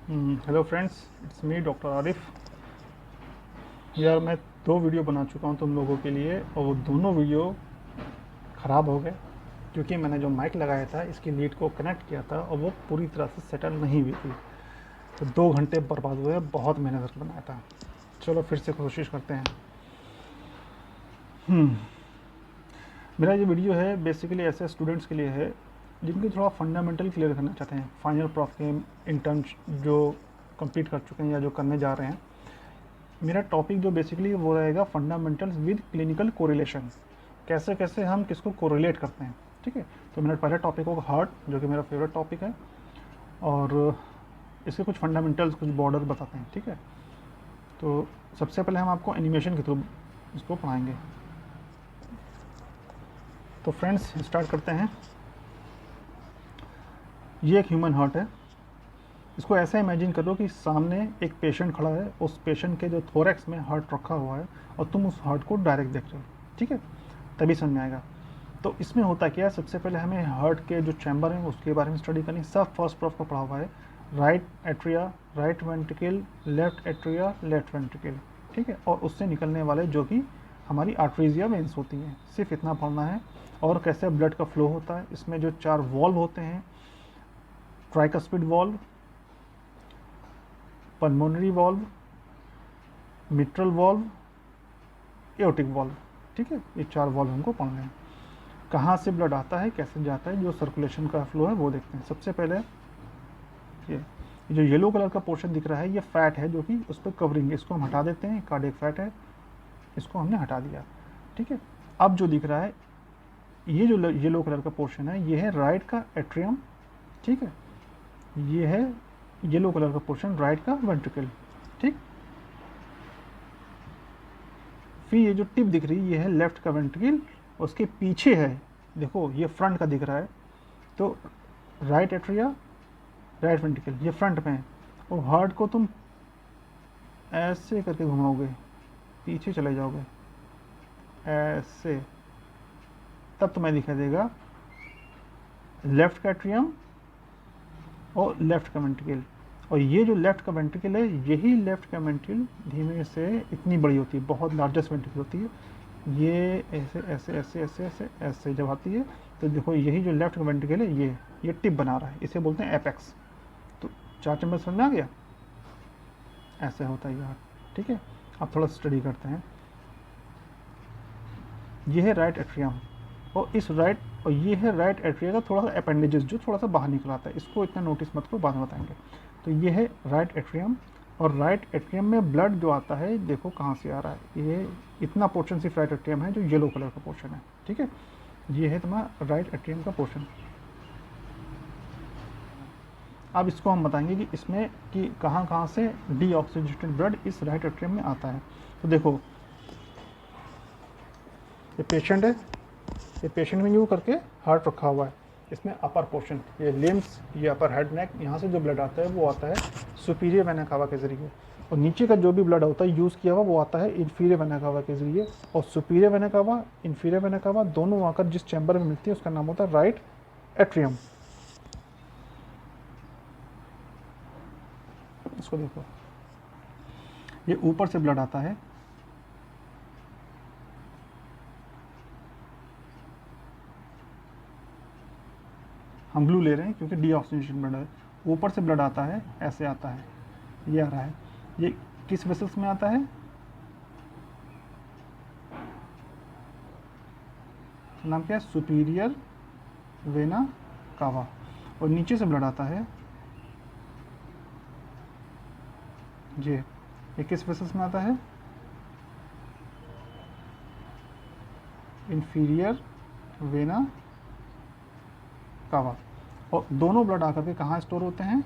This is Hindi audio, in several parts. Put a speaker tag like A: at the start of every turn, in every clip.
A: Hello friends, it's me doctor Arif. यार मैं 2 वीडियो बना चुका हूँ तुम लोगों के लिए और वो दोनों वीडियो ख़राब हो गए क्योंकि मैंने जो माइक लगाया था इसकी लीड को कनेक्ट किया था और वो पूरी तरह से सेटल नहीं हुई थी। तो 2 घंटे बर्बाद हुए, बहुत मेहनत करके बनाया था। चलो फिर से कोशिश करते हैं। मेरा ये वीडियो है बेसिकली ऐसे स्टूडेंट्स के लिए है जिनके थोड़ा फंडामेंटल क्लियर करना चाहते हैं फाइनल प्रॉफ के इंटर्न जो कंप्लीट कर चुके हैं या जो करने जा रहे हैं। मेरा टॉपिक जो बेसिकली वो रहेगा फंडामेंटल्स विद क्लिनिकल कोरिलेशन, कैसे कैसे हम किसको कोरिलेट करते हैं। ठीक है, तो मेरा पहला टॉपिक होगा हार्ट, जो कि मेरा फेवरेट टॉपिक है, और इसके कुछ फंडामेंटल्स, कुछ बॉर्डर बताते हैं। ठीक है, तो सबसे पहले हम आपको एनिमेशन के थ्रू इसको पढ़ाएंगे। तो फ्रेंड्स स्टार्ट करते हैं। ये एक ह्यूमन हार्ट है। इसको ऐसा इमेजिन करो कि सामने एक पेशेंट खड़ा है, उस पेशेंट के जो थोरैक्स में हार्ट रखा हुआ है और तुम उस हार्ट को डायरेक्ट देख रहे हो। ठीक है, तभी समझ में आएगा। तो इसमें होता क्या है, सबसे पहले हमें हार्ट के जो चैम्बर हैं उसके बारे में स्टडी करनी। सब फर्स्ट प्रॉफ का पढ़ा हुआ है। Right atria, right ventricle, left atria, left ventricle. ठीक है, और उससे निकलने वाले जो कि हमारी आर्टरीज या वेंस होती हैं, सिर्फ इतना पढ़ना है। और कैसे ब्लड का फ्लो होता है, इसमें जो 4 वॉल्व होते हैं, tricuspid valve, pulmonary valve, mitral valve, aortic valve. ठीक है, ये 4 वॉल्व हमको पढ़ने हैं। कहाँ से ब्लड आता है, कैसे जाता है, जो सर्कुलेशन का फ्लो है वो देखते हैं। सबसे पहले ये जो येलो कलर का पोर्शन दिख रहा है ये फैट है जो कि उस पर कवरिंग है, इसको हम हटा देते हैं। कार्डियक फैट है, इसको हमने हटा दिया। ठीक है, अब जो दिख रहा है ये जो येलो कलर का पोर्शन है ये है राइट का एट्रियम। ठीक है, ये है येलो कलर का पोर्शन राइट का वेंट्रिकल। ठीक, फिर ये जो टिप दिख रही है ये है लेफ्ट का वेंट्रिकल, उसके पीछे है, देखो ये फ्रंट का दिख रहा है, तो राइट एट्रिया, राइट वेंट्रिकल ये फ्रंट में है। और हार्ट को तुम ऐसे करके घुमाओगे, पीछे चले जाओगे ऐसे, तब तुम्हें दिखाई देगा लेफ्ट का एट्रियम और लेफ्ट का वेंट्रिकल। और ये जो लेफ्ट का वेंट्रिकल है, यही लेफ्ट का वेंट्रिकल धीमे से इतनी बड़ी होती है, बहुत लार्जेस्ट वेंट्रिकल होती है। ये ऐसे ऐसे ऐसे ऐसे ऐसे ऐसे जब आती है तो देखो यही जो लेफ्ट का वेंट्रिकल है ये टिप बना रहा है, इसे बोलते हैं एपेक्स। तो 4 चैम्बर समझ में आ गया, ऐसे होता है यार। ठीक है, अब थोड़ा स्टडी करते हैं। ये है राइट एट्रियम, और इस राइट, और ये है राइट एट्रिया का थोड़ा सा अपेंडेजेस जो थोड़ा सा बाहर निकल आता है, इसको इतना नोटिस मत करो, बाद में बताएंगे। तो ये है राइट एट्रियम, और राइट एट्रियम में ब्लड जो आता है देखो कहाँ से आ रहा है। ये इतना पोर्शन सिर्फ राइट एट्रियम है जो येलो कलर का पोर्शन है। ठीक है, ये है तुम्हारा राइट एट्रियम का पोर्शन। अब इसको हम बताएंगे कि इसमें कि कहाँ कहाँ से डीऑक्सीजेनेटेड ब्लड इस राइट एट्रियम में आता है। तो देखो ये पेशेंट है, ये पेशेंट में यूँ करके हार्ट रखा हुआ है, इसमें अपर पोर्शन ये लिम्स, ये अपर हेड नेक, यहाँ से जो ब्लड आता है वो आता है सुपीरियर वेना कावा के ज़रिए, और नीचे का जो भी ब्लड होता है यूज़ किया हुआ वो आता है इन्फीरियर वेना कावा के ज़रिए। और superior vena cava, inferior vena cava दोनों आकर जिस चैम्बर में मिलती है उसका नाम होता है राइट एट्रियम। इसको देखो, ये ऊपर से ब्लड आता है, हम ब्लू ले रहे हैं क्योंकि डीऑक्सीजनेशन ब्लड है। ऊपर से ब्लड आता है, ऐसे आता है, ये आ रहा है। ये किस वेसल्स में आता है, नाम क्या है, सुपीरियर वेना कावा। और नीचे से ब्लड आता है ये किस वेसल्स में आता है, इन्फीरियर वेना कावा। और दोनों ब्लड आकर के कहाँ स्टोर होते हैं,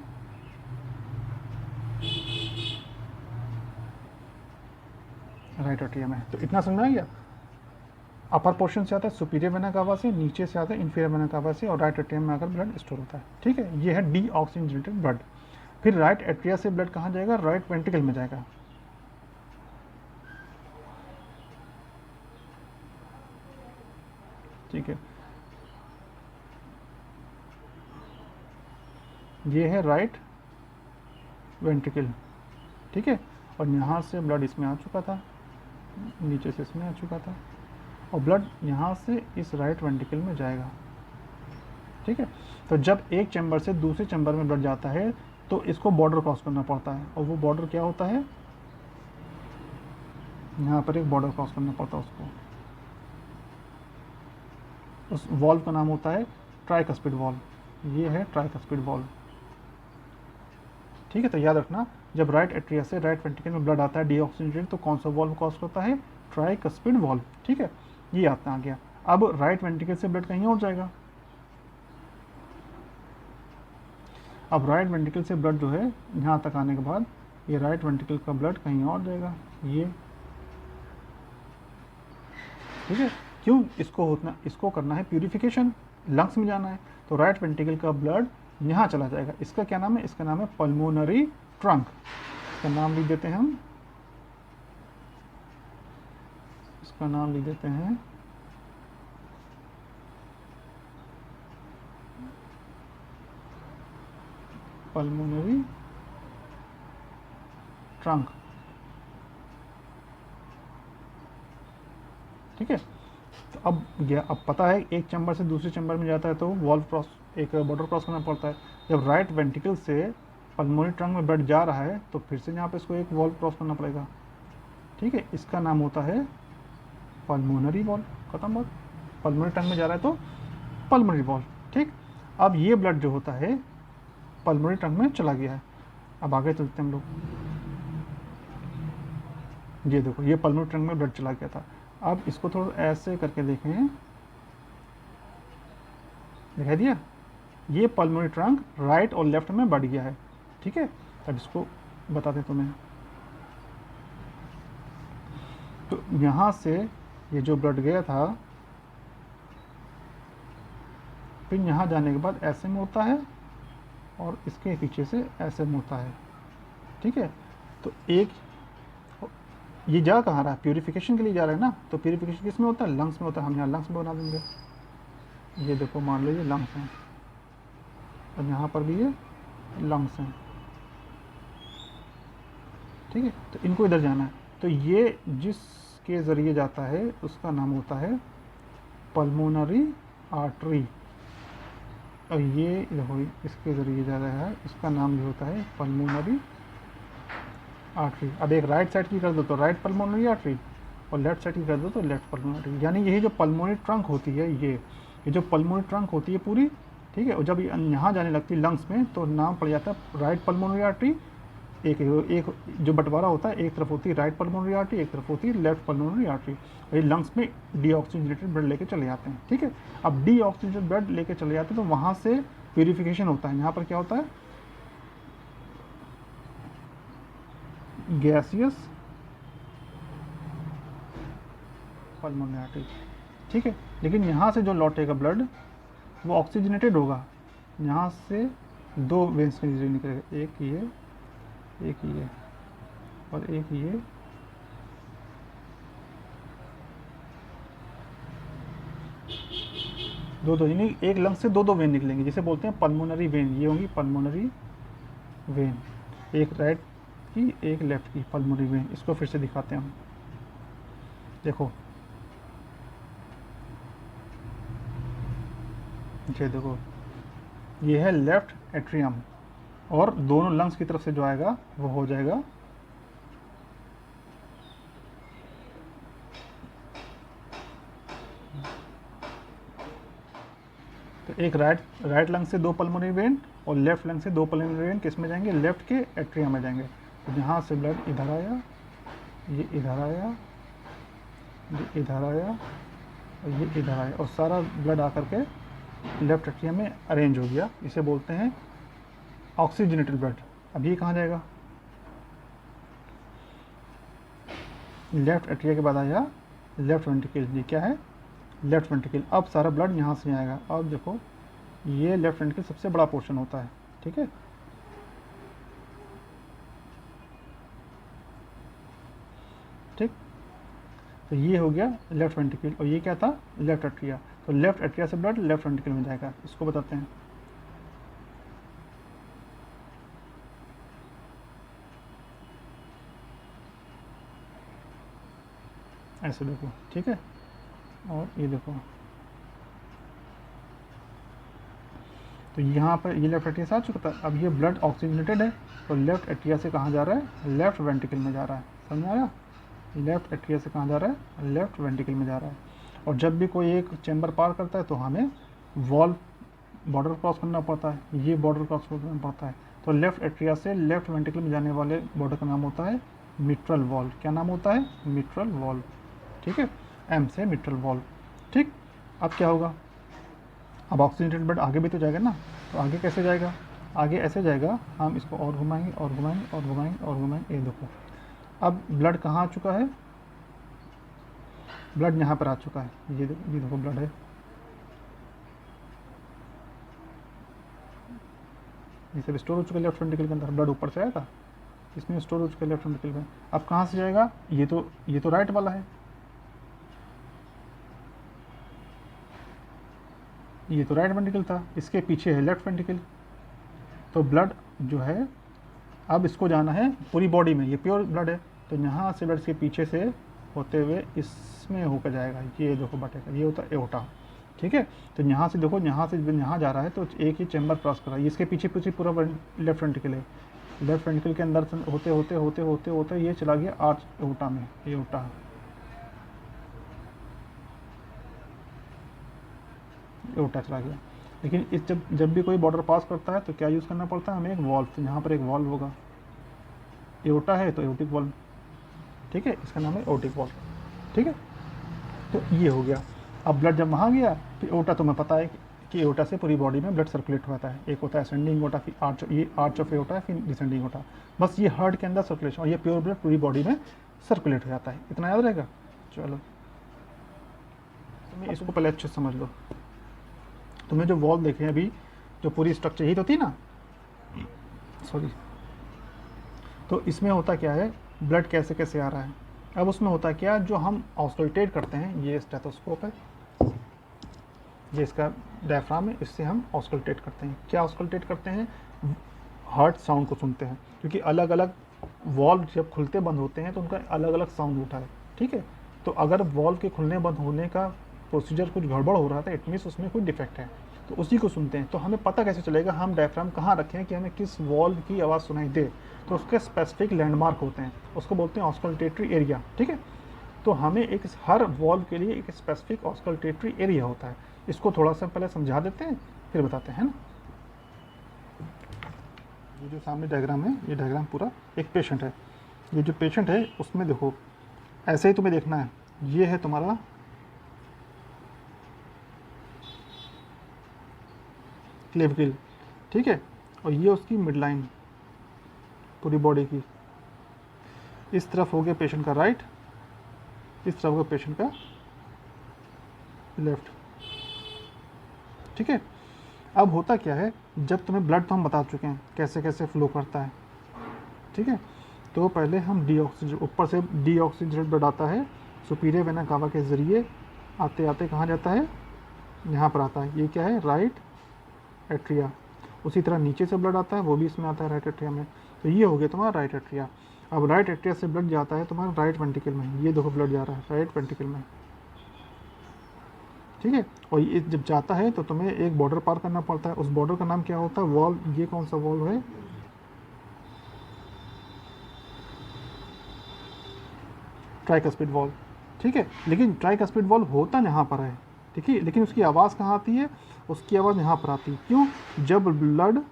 A: राइट एट्रियम में। तो इतना समझ में आ गया। अपर पोर्शन से आता है सुपीरियर वेना कावा से, नीचे से आता है इन्फीरियर वेना कावा से, और राइट एट्रियम में आकर ब्लड स्टोर होता है। ठीक है, ये है डीऑक्सीजनेटेड ब्लड। फिर राइट एट्रिया से ब्लड कहाँ जाएगा, राइट वेंट्रिकल में जाएगा। ठीक है, ये है राइट वेंट्रिकल, ठीक है। और यहाँ से ब्लड इसमें आ चुका था, नीचे से इसमें आ चुका था, और ब्लड यहाँ से इस राइट वेंट्रिकल में जाएगा, ठीक है। तो जब एक चैम्बर से दूसरे चैम्बर में ब्लड जाता है तो इसको बॉर्डर क्रॉस करना पड़ता है, और वो बॉर्डर क्या होता है, यहाँ पर एक बॉर्डर क्रॉस करना पड़ता है उसको, उस वॉल्व का नाम होता है ट्राइकस्पिड वॉल्व। ये है ट्राइकस्पिड वॉल्व, ठीक है। तो याद रखना, जब राइट एट्रिया से राइट वेंट्रिकल में ब्लड आता है डीऑक्सीजनेटेड, तो कौन सा वॉल्व क्रॉस करता है, ट्राइकस्पिड वॉल्व, ठीक है। ये आता आ गया। अब राइट वेंट्रिकल से ब्लड कहीं और जाएगा, अब राइट वेंट्रिकल से ब्लड जो है यहाँ तक आने के बाद ये राइट वेंट्रिकल का ब्लड कहीं और जाएगा, ये, ठीक है। क्यों, इसको करना है प्यूरिफिकेशन, लंग्स में जाना है, तो राइट वेंट्रिकल का ब्लड यहाँ चला जाएगा। इसका क्या नाम है, इसका नाम है पल्मोनरी ट्रंक, इसका नाम लिख देते हैं हम, इसका नाम लिख देते हैं पल्मोनरी ट्रंक, ठीक है। तो अब पता है एक चैम्बर से दूसरे चैम्बर में जाता है तो वॉल्व क्रॉस, एक बॉर्डर क्रॉस करना पड़ता है। जब राइट वेंट्रिकल से पल्मोनरी ट्रंक में ब्लड जा रहा है तो फिर से यहाँ पे इसको एक वॉल्व क्रॉस करना पड़ेगा, ठीक है। इसका नाम होता है पल्मोनरी वॉल्व, खत्म बात। पल्मोनरी ट्रंक में जा रहा है तो पल्मोनरी वॉल्व, ठीक। अब ये ब्लड जो होता है पल्मोनरी ट्रंक में चला गया है। अब आगे चलते हैं हम लोग, ये देखो ये पल्मोनरी ट्रंक में ब्लड चला गया था। अब इसको थोड़ा ऐसे करके देखें, दिखाई दिया, ये पल्मोनरी ट्रंक राइट और लेफ्ट में बढ़ गया है, ठीक है। अब इसको बताते तुम्हें, तो यहाँ से ये जो ब्लड गया था फिर यहाँ जाने के बाद ऐसे में होता है और इसके पीछे से ऐसे में होता है, ठीक है। तो एक ये जा कहाँ रहा है, प्यूरिफिकेशन के लिए जा रहा है ना, तो प्यूरिफिकेशन किस में होता है, लंग्स में होता है। हम यहाँ लंग्स में बना देंगे, ये देखो मान लो ये लंग्स हैं और यहाँ पर भी ये लंग्स हैं, ठीक है। तो इनको इधर जाना है, तो ये जिसके ज़रिए जाता है उसका नाम होता है पल्मोनरी आर्टरी, और ये देखो इसके ज़रिए जा रहा है, इसका नाम भी होता है पल्मोनरी आर्टरी। अब एक राइट साइड की कर दो तो राइट पल्मोनरी आर्टरी, और लेफ्ट साइड की कर दो तो लेफ्ट पल्मोनरी आर्टरी। यानी यही जो पल्मोनरी ट्रंक होती है, ये जो पल्मोनरी ट्रंक होती है पूरी, ठीक है। और जब यहाँ जाने लगती है लंग्स में तो नाम पड़ जाता है राइट पल्मोनरी आर्टरी। एक जो बंटवारा होता है, एक तरफ होती है राइट पल्मोनरी आर्टरी, एक तरफ होती है लेफ्ट पल्मोनरी आर्टरी। ये लंग्स में डीऑक्सीजनेटेड ब्लड लेके चले जाते हैं, ठीक है। अब डीऑक्सीजनेटेड ब्लड लेके चले जाते हैं तो वहाँ से प्यूरिफिकेशन होता है। यहाँ पर क्या होता है, गैसियस पल्मोनरी आर्टरी, ठीक है। लेकिन यहाँ से जो लौटेगा ब्लड वो ऑक्सीजनेटेड होगा, यहाँ से दो वेंस के जरिए निकलेगा, एक ये और एक ये, दो यानी एक लंग से दो वेन निकलेंगे, जिसे बोलते हैं पल्मोनरी वेन। ये होंगी पल्मोनरी वेन, एक राइट की एक लेफ्ट की पल्मोनरी वेन। इसको फिर से दिखाते हैं हम, देखो ये देखो ये है लेफ्ट एट्रियम, और दोनों लंग्स की तरफ से जो आएगा वो हो जाएगा तो एक राइट लंग से दो पल्मोनरी वेन और लेफ्ट लंग से दो पल्मोनरी वेन किस में जाएंगे, लेफ्ट के एट्रियम में जाएंगे। तो यहाँ से ब्लड इधर आया, ये इधर आया, ये इधर आया और ये इधर आया, और सारा ब्लड आकर के लेफ्ट एट्रियम में अरेंज हो गया। इसे बोलते हैं ऑक्सीजनेटेड ब्लड। अब ये कहाँ जाएगा, लेफ्ट एट्रिया के बाद आया लेफ्ट वेंट्रिकल, ये क्या है लेफ्ट वेंट्रिकल। अब सारा ब्लड यहाँ से आएगा। अब देखो ये लेफ्ट वेंट्रिकल सबसे बड़ा पोर्शन होता है, ठीक है। ठीक, तो ये हो गया लेफ्ट वेंट्रिकल, और ये क्या था लेफ्ट एट्रिया। तो लेफ्ट एट्रिया से ब्लड लेफ्ट वेंट्रिकल में जाएगा, इसको बताते हैं। ऐसे देखो, ठीक है। और ये देखो, तो यहाँ पर ये लेफ्ट एट्रिया से आ चुका था। अब ये ब्लड ऑक्सीजनेटेड है, तो लेफ्ट एट्रिया से कहाँ जा रहा है, लेफ्ट वेंट्रिकल में जा रहा है। समझ में आया? लेफ्ट एट्रिया से कहाँ जा रहा है, लेफ्ट वेंट्रिकल में जा रहा है। और जब भी कोई एक चैम्बर पार करता है तो हमें वॉल बॉर्डर क्रॉस करना पड़ता है, ये बॉर्डर क्रॉस करना पड़ता है। तो लेफ्ट एट्रिया से लेफ्ट वेंट्रिकल में जाने वाले बॉर्डर का नाम होता है मिट्रल वॉल्व। क्या नाम होता है, मिट्रल वॉल्व, ठीक है। एम से मिट्रल वॉल्व, ठीक। अब क्या होगा, अब ऑक्सीजनेटेड ब्लड आगे भी तो जाएगा ना, तो आगे कैसे जाएगा, आगे ऐसे जाएगा, हम इसको और घुमाएंगे और घुमाएंगे और घुमाएंगे और घुमाएंगे। ये देखो, अब ब्लड कहाँ आ चुका है, ब्लड यहाँ पर आ चुका है, ये देखो ब्लड है, ये सब स्टोर हो चुका है लेफ्ट वेंट्रिकल के अंदर। ब्लड ऊपर से आया था, इसमें स्टोर हो चुका है लेफ्ट वेंट्रिकल में। अब कहाँ से जाएगा, ये तो राइट वाला है, ये तो राइट वेंट्रिकल था, इसके पीछे है लेफ्ट वेंट्रिकल। तो ब्लड जो है अब इसको जाना है पूरी बॉडी में, ये प्योर ब्लड है, तो यहाँ से ब्लड के पीछे से होते हुए इसमें होकर जाएगा, ये देखो बटेगा, ये होता है एओर्टा, ठीक है। तो यहाँ से देखो, यहाँ से यहाँ जा रहा है तो एक ही चैम्बर क्रॉस कर रहा है, इसके पीछे पीछे पूरा लेफ्ट वेंट्रिकल है। लेफ्ट वेंट्रिकल के अंदर होते होते होते होते होते ये चला गया आर्च एओर्टा में, एओर्टा एओर्टा चला गया। लेकिन इस जब भी कोई बॉर्डर पास करता है तो क्या यूज़ करना पड़ता है हमें, एक वॉल्व। तो यहाँ पर एक वॉल्व होगा, एओर्टा है तो एओर्टिक वॉल्व, ठीक है, इसका नाम है एओर्टिक वॉल्व, ठीक है। तो ये हो गया। अब ब्लड जब वहाँ गया फिर एओर्टा, तुम्हें पता है कि एओर्टा से पूरी बॉडी में ब्लड सर्कुलेट होता है। एक होता है असेंडिंग एओर्टा, फिर आर्च ऑफ एओर्टा है, फिर डिसेंडिंग एओर्टा। बस ये हार्ट के अंदर सर्कुलेशन, और ये प्योर ब्लड पूरी बॉडी में सर्कुलेट हो जाता है। इतना याद रहेगा। चलो तुम्हें इसको पहले अच्छे से समझ लो। तुम्हें जो वॉल देखे अभी, जो पूरी स्ट्रक्चर यही तो थी ना, सॉरी, तो इसमें होता क्या है, ब्लड कैसे कैसे आ रहा है। अब उसमें होता क्या, जो हम ऑस्कल्टेट करते हैं, ये स्टेथोस्कोप है, ये इसका डायफ्राम है, इससे हम ऑस्कल्टेट करते हैं। क्या ऑस्कल्टेट करते हैं, हार्ट साउंड को सुनते हैं, क्योंकि अलग अलग वॉल्व जब खुलते बंद होते हैं तो उनका अलग अलग साउंड होता है, ठीक है। तो अगर वॉल्व के खुलने बंद होने का प्रोसीजर कुछ गड़बड़ हो रहा था, इट मीन्स उसमें कोई डिफेक्ट है, तो उसी को सुनते हैं। तो हमें पता कैसे चलेगा हम डायफ्राम कहाँ रखें कि हमें किस वॉल्व की आवाज़ सुनाई दे, तो उसके स्पेसिफिक लैंडमार्क होते हैं, उसको बोलते हैं ऑस्कल्टेटरी एरिया, ठीक है। तो हमें एक हर वॉल्व के लिए एक स्पेसिफिक ऑस्कल्टेटरी एरिया होता है। इसको थोड़ा सा पहले समझा देते हैं फिर बताते हैं ना। ये जो सामने डायग्राम है, ये डायग्राम पूरा एक पेशेंट है। ये जो पेशेंट है उसमें देखो ऐसे ही तुम्हें देखना है, ये है तुम्हारा क्लेविकल, ठीक है, और ये उसकी मिड लाइन पूरी बॉडी की। इस तरफ हो गया पेशेंट का राइट, इस तरफ होगा पेशेंट का लेफ्ट, ठीक है। अब होता क्या है, जब तुम्हें ब्लड तो हम बता चुके हैं कैसे कैसे फ्लो करता है, ठीक है। तो पहले हम ऊपर से डीऑक्सीजनेटेड ब्लड आता है सुपीरियर वेना कावा के ज़रिए, आते आते कहाँ जाता है, यहाँ पर आता है। ये क्या है, राइट एट्रिया। उसी तरह नीचे से ब्लड आता है, वो भी इसमें आता है राइट एट्रिया में। तो ये हो गया तुम्हारा राइट एट्रिया। अब राइट एट्रिया से ब्लड जाता है तुम्हारा राइट वेंट्रिकल में, ये देखो ब्लड जा रहा है राइट वेंट्रिकल में, ठीक है। और ये जब जाता है तो तुम्हें एक बॉर्डर पार करना पड़ता है, उस बॉर्डर का नाम क्या होता है, वॉल्व। ये कौन सा वॉल्व है, ट्राइकस्पिड वॉल्व, ठीक है। लेकिन ट्राइकस्पिड वॉल्व होता यहाँ पर है, ठीक है, लेकिन उसकी आवाज़ कहाँ आती है, उसकी आवाज़ यहाँ पर आती है। क्यों, जब ब्लड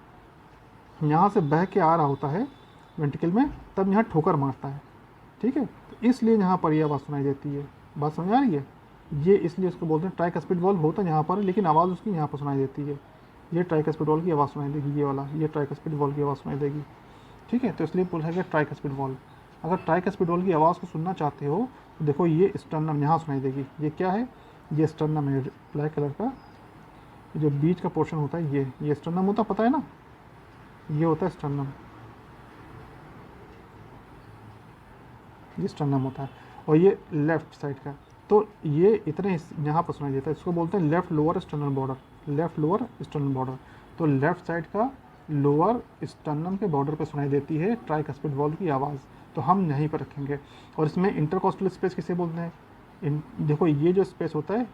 A: यहाँ से बह के आ रहा होता है वेंट्रिकल में, तब यहाँ ठोकर मारता है, ठीक है, तो इसलिए यहाँ पर ये आवाज़ सुनाई देती है। बात समझ आ रही है, ये इसलिए उसको बोलते हैं ट्राइकस्पिड वॉल्व होता है यहाँ पर, लेकिन आवाज़ उसकी यहाँ पर सुनाई देती है। ये ट्राइकस्पिड वॉल्व की आवाज़ सुनाई देगी, ये वाला, ये ट्राइकस्पिड वॉल्व की आवाज़ सुनाई देगी, ठीक है। तो इसलिए बोला गया ट्राइकस्पिड वॉल्व। अगर ट्राइकस्पिड वॉल्व की आवाज़ को सुनना चाहते हो तो देखो ये स्टर्नम यहाँ सुनाई देगी। ये क्या है, ये स्टर्नम है ब्लैक कलर का, जो बीच का पोर्शन होता है ये स्टर्नम होता है, पता है ना, ये होता है स्टर्नम, ये स्टर्नम होता है। और ये लेफ्ट साइड का, तो ये इतने यहाँ पर सुनाई देता है, इसको बोलते हैं left lower sternal border, left lower sternal border. तो लेफ्ट साइड का लोअर स्टर्नम के बॉर्डर पर सुनाई देती है ट्राइकस्पिड वॉल्व की आवाज़, तो हम यहीं पर रखेंगे। और इसमें इंटरकॉस्टल स्पेस किसे बोलते हैं, देखो ये जो स्पेस होता है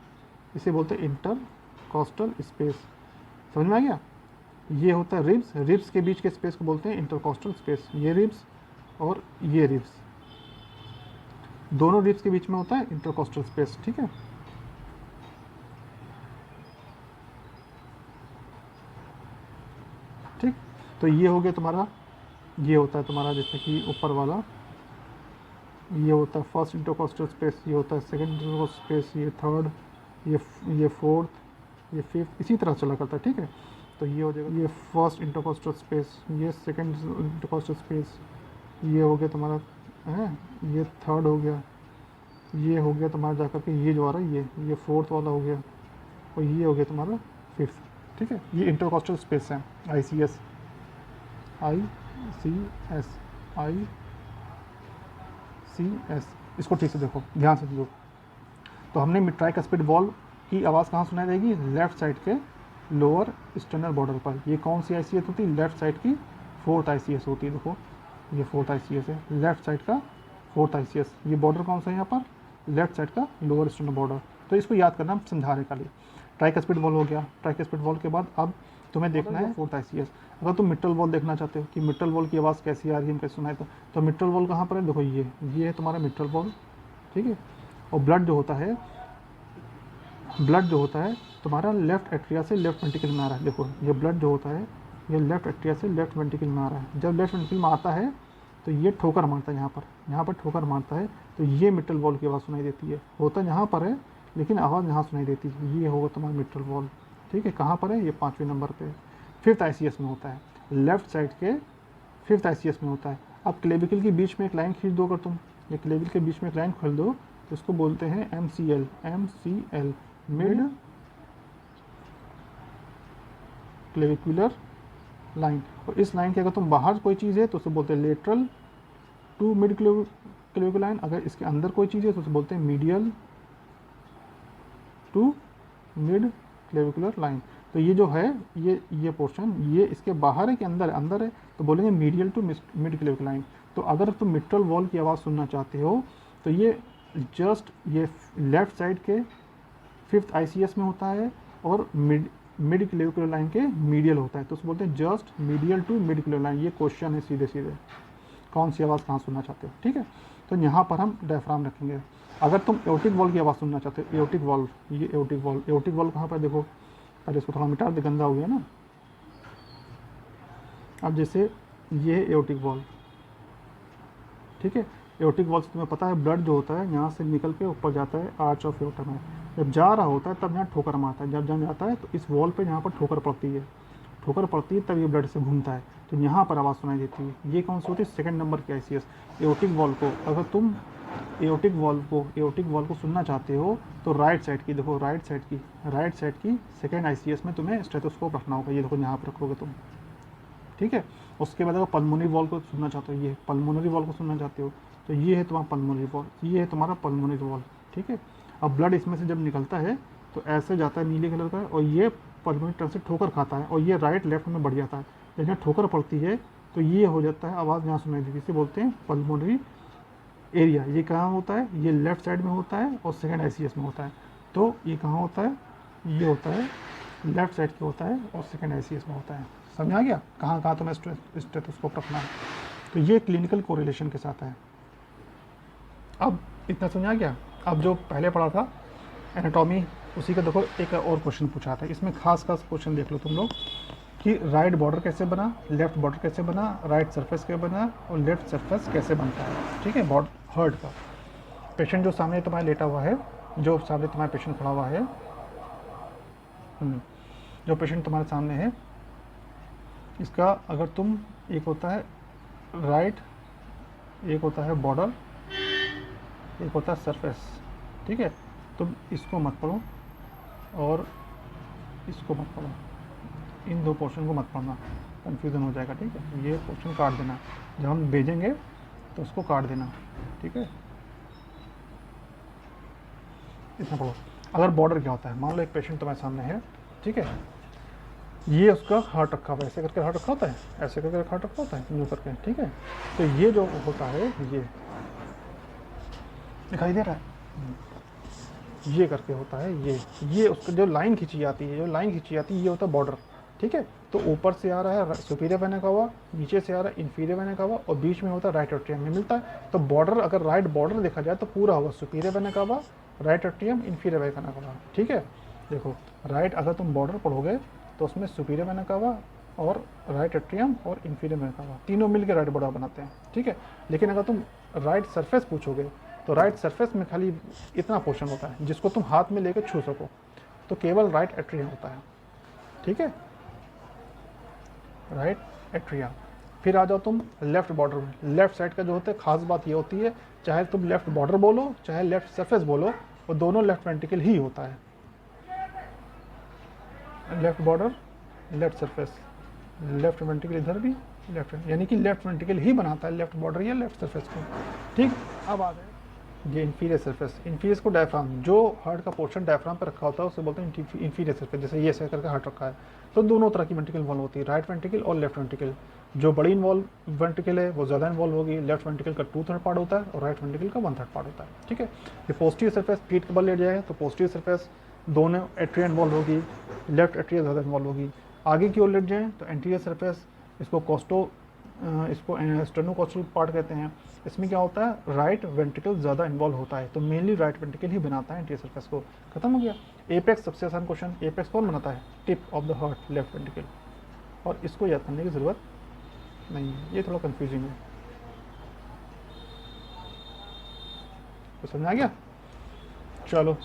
A: इसे बोलते हैं इंटरकॉस्टल स्पेस, समझ में आ गया। ये होता है रिब्स, रिब्स के बीच के स्पेस को बोलते हैं इंटरकॉस्टल स्पेस। ये रिब्स और ये रिब्स, दोनों रिब्स के बीच में होता है इंटरकॉस्टल स्पेस, ठीक है। ठीक, तो ये हो गया तुम्हारा, ये होता है तुम्हारा जैसे कि ऊपर वाला, ये होता है फर्स्ट इंटरकॉस्टल स्पेस, ये होता है सेकंड इंटरकॉस्टल स्पेस, ये थर्ड, ये फोर्थ, ये फिफ्थ, इसी तरह चला करता है, ठीक है। तो ये हो जाएगा ये फर्स्ट इंटरकॉस्टल स्पेस, ये सेकंड इंटरकॉस्टल स्पेस, ये हो गया तुम्हारा है, ये थर्ड हो गया, ये हो गया तुम्हारा जाकर के ये जो आ रहा है ये फोर्थ वाला हो गया, और ये हो गया तुम्हारा फिफ्थ, ठीक है। ये इंटरकॉस्टल स्पेस है, ICS, इसको ठीक से देखो, ध्यान से देखो। तो हमने ट्राइकस्पिड वॉल्व की आवाज़ कहाँ सुनाई देगी, लेफ्ट साइड के लोअर स्टर्नल बॉर्डर पर। ये कौन सी ICS होती है, लेफ्ट साइड की फोर्थ ICS होती है। देखो ये फोर्थ ICS है, लेफ्ट साइड का फोर्थ ICS। ये बॉर्डर कौन सा है यहाँ पर, लेफ्ट साइड का लोअर स्टर्नल बॉर्डर। तो इसको याद करना समझाने का लिए। ट्राइकस्पिड वॉल्व हो गया, ट्राइकस्पिड वॉल्व के बाद अब तुम्हें देखना है फोर्थ ICS। अगर तुम मिट्रल वॉल्व देखना चाहते हो कि मिट्रल वॉल्व की आवाज़ कैसी आ रही है, हम कैसे सुनाए, तो मिट्रल वॉल्व कहाँ पर है, देखो ये है तुम्हारा मिट्रल वॉल्व, ठीक है। और ब्लड जो होता है तुम्हारा लेफ्ट एट्रिया से लेफ्ट वेंट्रिकल में आ रहा है। देखो ये ब्लड जो होता है ये लेफ्ट एट्रिया से लेफ्ट वेंट्रिकल में आ रहा है। जब लेफ्ट वेंट्रिकल में आता है तो ये ठोकर मारता है, यहाँ पर ठोकर मारता है, तो ये मिट्रल वॉल्व की आवाज़ सुनाई देती है। होता यहाँ पर है लेकिन आवाज़ यहाँ सुनाई देती है, ये होगा तुम्हारा मिट्रल वॉल्व, ठीक है। कहाँ पर है, ये 5वें नंबर पे, फिफ्थ ICS में होता है, लेफ्ट साइड के फिफ्थ ICS में होता है। अब क्लेविकल के बीच में एक लाइन खींच दो, अगर तुम ये क्लेविकल के बीच में एक लाइन खोल दो तो इसको बोलते हैं MCL, मिड क्लेविकुलर लाइन। और इस लाइन के अगर तुम बाहर कोई चीज़ है तो उसे बोलते हैं lateral to mid clavicular line. अगर इसके अंदर कोई चीज़ है तो उसे बोलते हैं medial to mid clavicular line. तो ये जो है ये पोर्शन ये इसके बाहर है कि अंदर है, तो बोलेंगे medial to mid clavicular line. तो अगर तुम मिट्रल वॉल्व की आवाज़ सुनना चाहते हो तो ये जस्ट ये लेफ्ट साइड के फिफ्थ ICS में होता है और मिड क्लेविकुलर लाइन के मीडियल होता है, तो उसको बोलते हैं just medial to mid clavicular line. ये क्वेश्चन है सीधे कौन सी आवाज़ कहाँ सुनना चाहते हो, ठीक है। तो यहाँ पर हम डायफ्राम रखेंगे। अगर तुम एओर्टिक वॉल्व की आवाज़ सुनना चाहते हो, एओर्टिक वॉल्व, ये एओर्टिक वॉल्व कहाँ पर, देखो पहले इसको थोड़ा मिटा दे, गंदा हो गया ना। अब जैसे ये है एओर्टिक वॉल्व, ठीक है। एओर्टिक वॉल्व से तुम्हें पता है ब्लड जो होता है यहाँ से निकल के ऊपर जाता है आर्च ऑफ एओर्टा में। जब जा रहा होता है तब यहाँ ठोकर मारता है, जब जम जाता है तो इस वॉल पे यहाँ पर ठोकर पड़ती है तब ये ब्लड से घूमता है, तो यहाँ पर आवाज़ सुनाई देती है। ये कौन सी होती है, सेकंड नंबर की ICS एओर्टिक वॉल्व को। अगर तुम एओर्टिक वॉल्व को सुनना चाहते हो तो राइट साइड की, देखो राइट साइड की सेकंड ICS में तुम्हें स्टेथोस्कोप रखना होगा। ये देखो यहाँ पर रखोगे तुम, ठीक है। उसके बाद अगर पल्मोनरी वॉल्व को सुनना चाहते हो, ये पल्मोनरी वॉल्व को सुनना चाहते हो तो ये है तुम्हारा पल्मोनरी वॉल्व, ये है तुम्हारा पल्मोनरी वॉल्व, ठीक है। अब ब्लड इसमें से जब निकलता है तो ऐसे जाता है नीले कलर का, और ये पल्मोनरी टर्न से ठोकर खाता है और ये राइट लेफ्ट में बढ़ जाता है। जब यहाँ ठोकर पड़ती है तो ये हो जाता है, आवाज़ यहाँ सुनाई देती है, इसे बोलते हैं पल्मोनरी एरिया। ये कहाँ होता है, ये लेफ्ट साइड में होता है और सेकंड ICS में होता है। तो ये कहाँ होता है, ये होता है लेफ्ट साइड के होता है और सेकंड ICS में होता है। समझ आ गया कहाँ कहाँ तुम्हें स्टेथोस्कोप रखना है। तो ये क्लिनिकल कोरिलेशन के साथ है। अब इतना समझ आ गया। अब जो पहले पढ़ा था एनाटॉमी, उसी का देखो एक और क्वेश्चन पूछा था। इसमें खास क्वेश्चन देख लो तुम लोग कि राइट बॉर्डर कैसे बना, लेफ्ट बॉर्डर कैसे बना, राइट सरफेस कैसे बना और लेफ्ट सरफेस कैसे बनता है, ठीक है। हार्ट का पेशेंट जो सामने तुम्हारे लेटा हुआ है, जो सामने तुम्हारा पेशेंट खड़ा हुआ है, जो पेशेंट तुम्हारे सामने है, इसका अगर तुम एक होता है राइट, एक होता है बॉर्डर, एक होता है सरफेस, ठीक है। तुम इसको मत पढ़ो और इसको मत पढ़ो, इन दो पोर्शन को मत पढ़ना, कन्फ्यूज़न हो जाएगा, ठीक है। ये पोर्शन काट देना, जब हम भेजेंगे तो उसको काट देना, ठीक है। इतना पढ़ो। अगर बॉर्डर क्या होता है, मान लो एक पेशेंट तुम्हारे सामने है, ठीक है, ये उसका हार्ट रखा हुआ है, ऐसे करके हार्ट रखा होता है, ऐसे करके हार्ट रखा होता है यूँ करके, ठीक है। तो ये जो होता है, ये दिखाई दे रहा है, ये करके होता है ये उसका जो लाइन खींची जाती है, ये होता है बॉर्डर। ठीक है, तो ऊपर से आ रहा है सुपीरियर वेना कावा, नीचे से आ रहा है इन्फीरियर वेना कावा, और बीच में होता है राइट एट्रियम में मिलता है। तो बॉर्डर अगर राइट बॉर्डर देखा जाए तो पूरा होगा superior vena cava, right atrium, inferior vena cava. ठीक है, देखो राइट अगर तुम बॉर्डर पढ़ोगे तो उसमें सुपीरियर वेना कावा और राइट एट्रियम और इन्फीरियर वेना कावा तीनों मिलकर राइट बॉर्डर बनाते हैं। ठीक है, लेकिन अगर तुम राइट सरफेस पूछोगे तो राइट सरफेस में खाली इतना पोर्शन होता है जिसको तुम हाथ में लेकर छू सको, तो केवल राइट एट्रियम होता है। ठीक है, राइट एट्रिया। फिर आ जाओ तुम लेफ्ट बॉर्डर में। लेफ्ट साइड का जो होता है खास बात ये होती है, चाहे तुम लेफ्ट बॉर्डर बोलो चाहे लेफ्ट सरफेस बोलो, वो दोनों लेफ्ट वेंट्रिकल ही होता है। Left border, left surface, left ventricle इधर भी लेफ्ट, यानी कि लेफ्ट वेंट्रिकल ही बनाता है लेफ्ट बॉर्डर या लेफ्ट सरफेस को। ठीक, अब आ गए ये इन्फीरियर सरफेस। इन्फीरियर को डायफ्राम, जो हार्ट का पोर्शन डायफ्राम पर रखा होता है उसे बोलते हैं इन्फीरियर सरफेस। जैसे ये ऐसे करके हार्ट रखा है, तो दोनों तरह की वेंट्रिकल इन्वॉल्व होती है, राइट वेंट्रिकल और लेफ्ट वेंट्रिकल। जो बड़ी इन्वॉल्व वेंट्रिकल है वो ज़्यादा इन्वॉल्व होगी, लेफ्ट वेंट्रिकल का 2/3 पार्ट होता है और राइट वेंट्रिकल का 1/3 पार्ट होता है। ठीक है, ये पोस्टीरियर सरफेस पीठ के बल लेट जाए तो पोस्टीरियर सरफेस दोनों एट्रिया इन्वॉल्व होगी, लेफ्ट एट्रिया ज़्यादा इन्वॉल्व होगी। आगे की ओर लेट जाएँ तो एंटीरियर सरफेस, इसको स्टेनोकोस्टल पार्ट कहते हैं। इसमें क्या होता है, राइट वेंट्रिकल ज़्यादा इन्वॉल्व होता है, तो मेनली राइट वेंट्रिकल ही बनाता है एंटीरियर सरफेस को। खत्म हो गया। एपेक्स सबसे आसान क्वेश्चन, एपेक्स कौन बनाता है, tip of the heart, left ventricle. और इसको याद करने की ज़रूरत नहीं है, ये थोड़ा कंफ्यूजिंग है। तो समझ आ गया। चलो,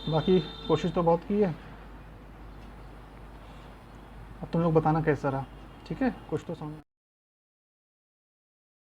A: बाकी कोशिश तो बहुत की है, अब तुम लोग बताना कैसा रहा। ठीक है, कुछ तो समझ